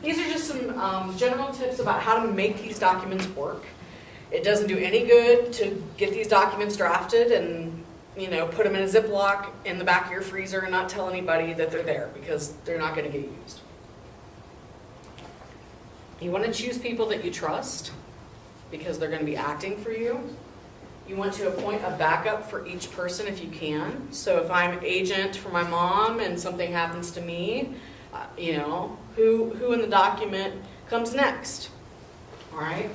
These are just some general tips about how to make these documents work. It doesn't do any good to get these documents drafted and, you know, put them in a Ziploc in the back of your freezer and not tell anybody that they're there, because they're not going to get used. You want to choose people that you trust because they're going to be acting for you. You want to appoint a backup for each person if you can. So if I'm agent for my mom and something happens to me, you know, who in the document comes next? All right?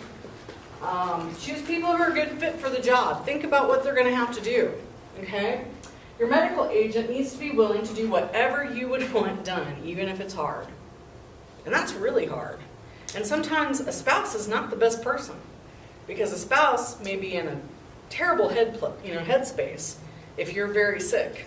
Choose people who are a good fit for the job. Think about what they're going to have to do. Okay? Your medical agent needs to be willing to do whatever you would want done, even if it's hard. And that's really hard. And sometimes a spouse is not the best person, because a spouse may be in a terrible headspace if you're very sick.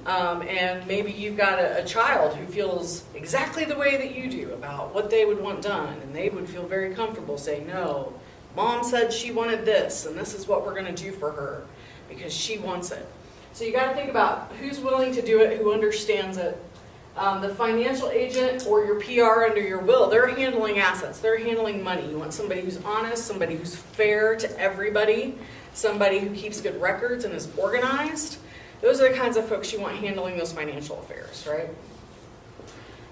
And maybe you've got a child who feels exactly the way that you do about what they would want done, and they would feel very comfortable saying, no, mom said she wanted this, and this is what we're going to do for her because she wants it. So you got to think about who's willing to do it, who understands it. The financial agent or your PR under your will, they're handling assets, they're handling money. You want somebody who's honest, somebody who's fair to everybody, somebody who keeps good records and is organized. Those are the kinds of folks you want handling those financial affairs, right?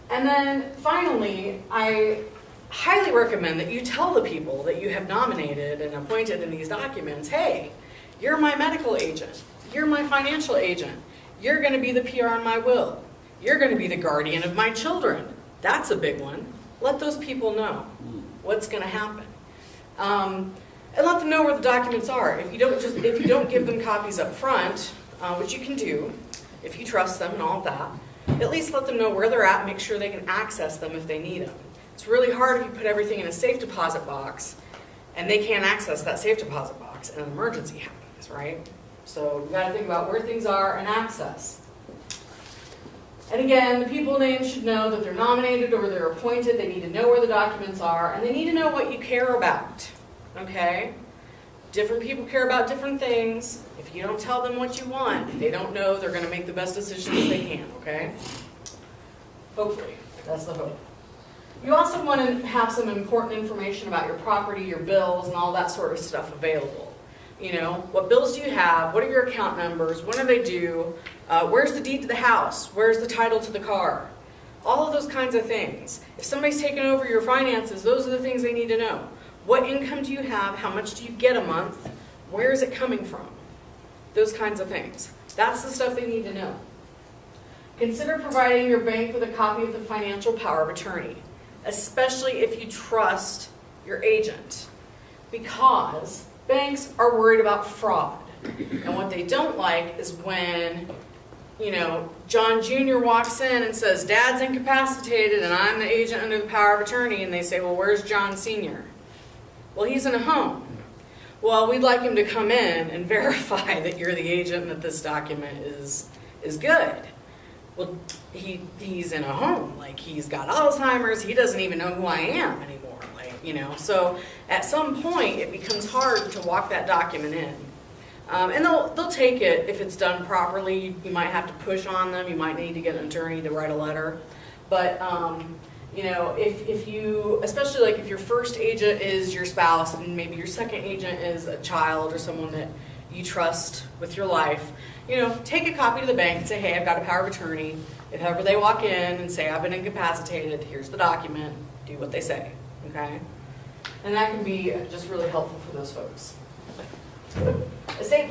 And then finally, I highly recommend that you tell the people that you have nominated and appointed in these documents, hey, you're my medical agent, you're my financial agent, you're going to be the PR on my will, you're going to be the guardian of my children. That's a big one. Let those people know what's going to happen. And let them know where the documents are. If you don't give them copies up front, which you can do if you trust them and all of that, at least let them know where they're at and make sure they can access them if they need them. It's really hard if you put everything in a safe deposit box and they can't access that safe deposit box and an emergency happens, right? So you got to think about where things are and access. And again, the people names should know that they're nominated or they're appointed. They need to know where the documents are, and they need to know what you care about, okay? Different people care about different things. If you don't tell them what you want, they don't know they're going to make the best decisions they can, okay? Hopefully, that's the hope. You also want to have some important information about your property, your bills, and all that sort of stuff available. You know, what bills do you have? What are your account numbers? When are they due? Where's the deed to the house? Where's the title to the car? All of those kinds of things. If somebody's taken over your finances, those are the things they need to know. What income do you have? How much do you get a month? Where is it coming from? Those kinds of things. That's the stuff they need to know. Consider providing your bank with a copy of the financial power of attorney, especially if you trust your agent, because banks are worried about fraud. And what they don't like is when, you know, John Jr. walks in and says, Dad's incapacitated and I'm the agent under the power of attorney, and they say, well, where's John Sr.? Well, he's in a home. Well, we'd like him to come in and verify that you're the agent and that this document is good. Well, he's in a home. Like, he's got Alzheimer's. He doesn't even know who I am anymore. Like, you know, so at some point it becomes hard to walk that document in. And they'll take it if it's done properly. You might have to push on them. You might need to get an attorney to write a letter. But you know, if you, especially like if your first agent is your spouse and maybe your second agent is a child or someone that you trust with your life, you know, take a copy to the bank and say, hey, I've got a power of attorney. If ever they walk in and say, I've been incapacitated, here's the document, do what they say, okay? And that can be just really helpful for those folks. Estate